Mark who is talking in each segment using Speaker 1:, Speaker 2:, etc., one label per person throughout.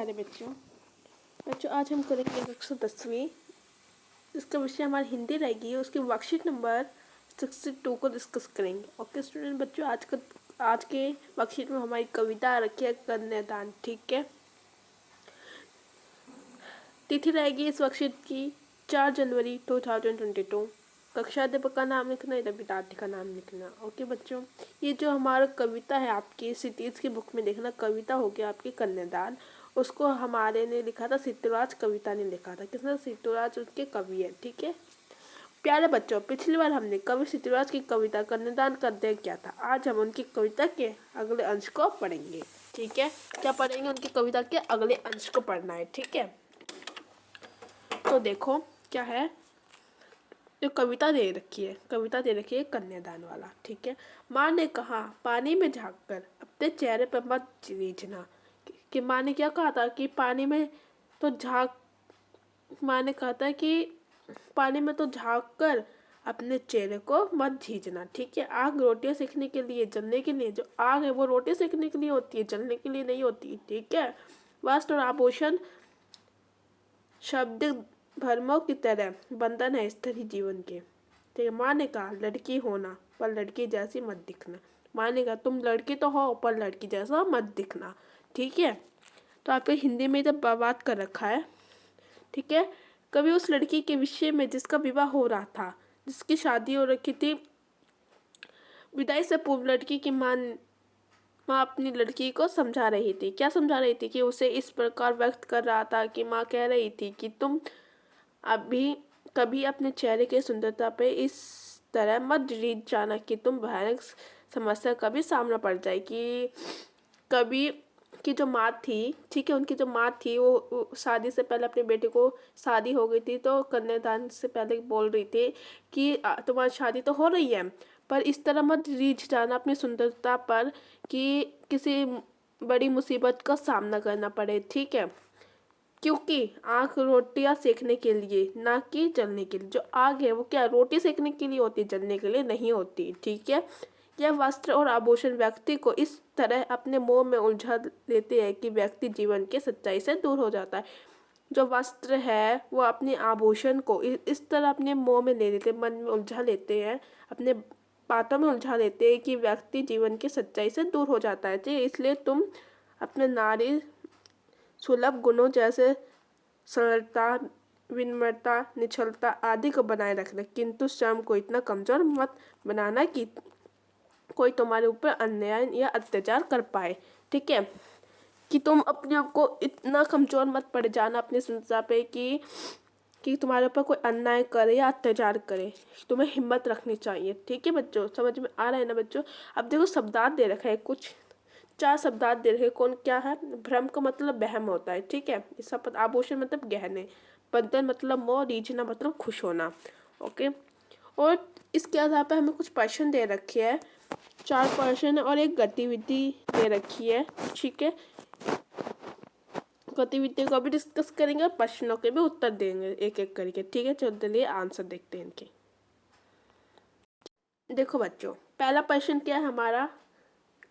Speaker 1: प्यारे बच्चों आज हम करेंगे 110वीं। इसका विषय हमारी हिंदी रहेगी। उसके वर्कशीट नंबर 62 को डिस्कस करेंगे। ओके स्टूडेंट बच्चों, आज के वर्कशीट में हमारी कविता रखी है कन्यादान। ठीक है, तिथि रहेगी इस वर्कशीट की 4 जनवरी 2022। कक्षा अध्यापक का नाम लिखना, इधर विद्यार्थी का नाम लिखना। ओके बच्चों, ये जो हमारा कविता है आपकी सिटीज की बुक में देखना, कविता हो गया आपकी कन्यादान। उसको हमारे ने लिखा था, सिद्धराज कविता ने लिखा था। किसने? सिद्धराज उसके कवि है। ठीक है प्यारे बच्चों, पिछली बार हमने कवि सिद्धराज की कविता कन्यादान का अध्ययन किया था। आज हम उनकी कविता के अगले अंश को पढ़ेंगे। ठीक है, क्या पढ़ेंगे? उनकी कविता के अगले अंश को पढ़ना है। ठीक है, तो देखो क्या है, जो कविता दे रखी है कन्यादान वाला। ठीक है, माँ ने कहा पानी में झांककर अपने चेहरे पर मत रीझना। कि माँ ने क्या कहा था कि पानी में तो माँ ने कहा था कि पानी में तो झांक कर अपने चेहरे को मत झीझना। ठीक है, आग रोटियां सेकने के लिए, जलने के लिए, जो आग है वो रोटी सेकने के लिए होती है, जलने के लिए नहीं होती। ठीक है, वस्त्र और आभूषण शब्द भरमों की तरह बंधन है स्त्री जीवन के। ठीक है, माँ ने कहा लड़की होना पर लड़की जैसी मत दिखना। माँ ने कहा तुम लड़की तो हो पर लड़की जैसा मत दिखना। ठीक है, तो आपके हिंदी में जब बात कर रखा है। ठीक है, कभी उस लड़की के विषय में जिसका विवाह हो रहा था, जिसकी शादी हो रखी थी, विदाई से पूर्व लड़की की माँ अपनी लड़की को समझा रही थी। क्या समझा रही थी? कि उसे इस प्रकार व्यक्त कर रहा था कि माँ कह रही थी कि तुम अभी कभी अपने चेहरे की सुंदरता पे इस तरह मत रीझ जाना कि तुम भयानक समस्या का भी सामना पड़ जाए। कि कभी की जो माँ थी, ठीक है, उनकी जो माँ थी वो शादी से पहले अपने बेटे को शादी हो गई थी, तो कन्यादान से पहले बोल रही थी कि तुम्हारी शादी तो हो रही है पर इस तरह मत रीझ जाना अपनी सुंदरता पर कि किसी बड़ी मुसीबत का सामना करना पड़े। ठीक है, क्योंकि आग रोटियां सेकने के लिए ना कि जलने के लिए। जो आग है वो क्या रोटी सेकने के लिए होती है, जलने के लिए नहीं होती। ठीक है, यह वस्त्र और आभूषण व्यक्ति को इस तरह अपने मोह में उलझा लेते हैं कि व्यक्ति जीवन के सच्चाई से दूर हो जाता है। जो वस्त्र है वो अपने आभूषण को इस तरह अपने मोह में ले लेते हैं, मन में उलझा लेते हैं, अपने बातों में उलझा लेते हैं कि व्यक्ति जीवन की सच्चाई से दूर हो जाता है। ठीक, इसलिए तुम अपने नारी सुलभ गुणों जैसे सरलता, विनम्रता, निश्चलता आदि को बनाए रखना, किंतु स्वयं को इतना कमजोर मत बनाना कि कोई तुम्हारे ऊपर अन्याय या अत्याचार कर पाए। ठीक है, कि तुम अपने आप को इतना कमजोर मत पड़ जाना अपनी सुंदरता पे कि तुम्हारे ऊपर कोई अन्याय करे या अत्याचार करे। तुम्हें हिम्मत रखनी चाहिए। ठीक है बच्चों, समझ में आ रहा है ना बच्चों? अब देखो शब्दार्थ दे रखा है, कुछ 4 शब्दार्थ दे रखे। कौन क्या है? भ्रम का मतलब बहम होता है। ठीक है, इसका आभूषण मतलब गहने, बंधन मतलब मोह, रीझना मतलब खुश होना। ओके, और इसके आधार पर हमें कुछ प्रश्न दे रखे हैं, 4 प्रश्न और एक गतिविधि दे रखी है। ठीक है, गतिविधि को भी डिस्कस करेंगे और प्रश्नों के भी उत्तर देंगे एक एक करके। ठीक है, चलिए आंसर देखते हैं इनके। देखो बच्चों, पहला प्रश्न क्या है हमारा,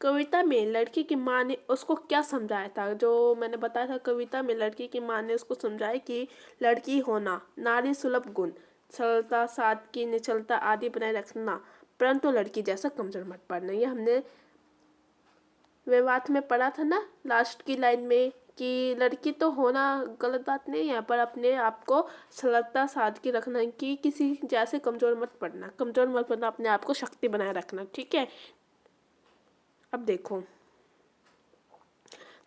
Speaker 1: कविता में लड़की की माँ ने उसको क्या समझाया था? जो मैंने बताया था, कविता में लड़की की माँ ने उसको समझाया कि लड़की होना, नारी सुलभ गुण, सरलता, सादगी, निश्चलता आदि बनाए रखना, परंतु लड़की जैसा कमजोर मत पड़ना। ये हमने विवाद में पढ़ा था ना लास्ट की लाइन में, कि लड़की तो होना गलत बात नहीं है पर अपने आप को सरलता, सादगी रखना, कि किसी जैसे कमजोर मत पड़ना, अपने आप को शक्ति बनाए रखना। ठीक है, अब देखो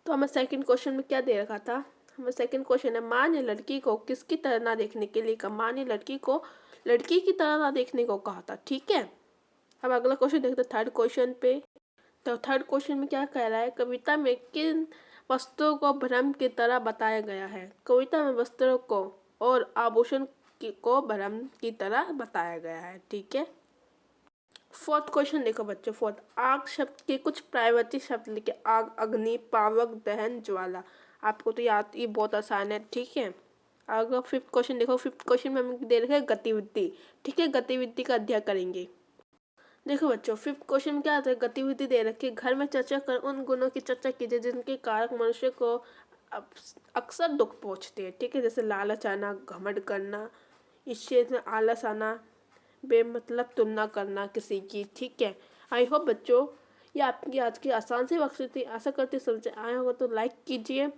Speaker 1: तो हमें सेकंड क्वेश्चन में क्या दे रखा था। हमें सेकंड क्वेश्चन है, माँ ने लड़की को किसकी तरह ना देखने के लिए कहा? माँ ने लड़की को लड़की की तरह ना देखने को कहा था। ठीक है, अब अगला क्वेश्चन देखते हैं थर्ड क्वेश्चन पे। तो थर्ड क्वेश्चन में क्या कह रहा है, कविता में किन वस्तुओं को भ्रम की तरह बताया गया है? कविता में वस्त्रों को और आभूषण को भ्रम की तरह बताया गया है। ठीक है, फोर्थ क्वेश्चन देखो बच्चों, फोर्थ, आग शब्द के कुछ प्रायवाची शब्द लिखे। आग, अग्नि, पावक, दहन, ज्वाला। आपको तो याद, ये बहुत आसान है। ठीक है, अगर फिफ्थ क्वेश्चन देखो, फिफ्थ क्वेश्चन में हमें दे रखा है गतिविधि। ठीक है, गतिविधि का अध्ययन करेंगे। देखो बच्चों, फिफ्थ क्वेश्चन में क्या आता है, गतिविधि दे रखी है, घर में चर्चा कर उन गुणों की चर्चा कीजिए जिनके कारक मनुष्य को अब अक्सर दुख पहुँचते हैं, ठीक है। जैसे लालच आना, घमंड करना, इस चीज़ में आलस आना, बेमतलब तुलना करना किसी की, ठीक है। आई होप बच्चों ये आपकी आज की आसान सी वर्कशीट थी। आशा करती समझ आया होगा तो लाइक कीजिए,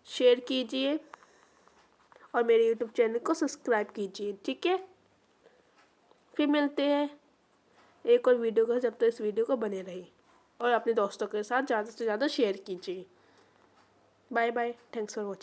Speaker 1: शेयर कीजिए और मेरे यूट्यूब चैनल को सब्सक्राइब कीजिए, ठीक है। फिर मिलते हैं एक और वीडियो का, जब तक इस वीडियो को बने रही और अपने दोस्तों के साथ ज़्यादा से ज़्यादा शेयर कीजिए। Bye bye, thanks for watching.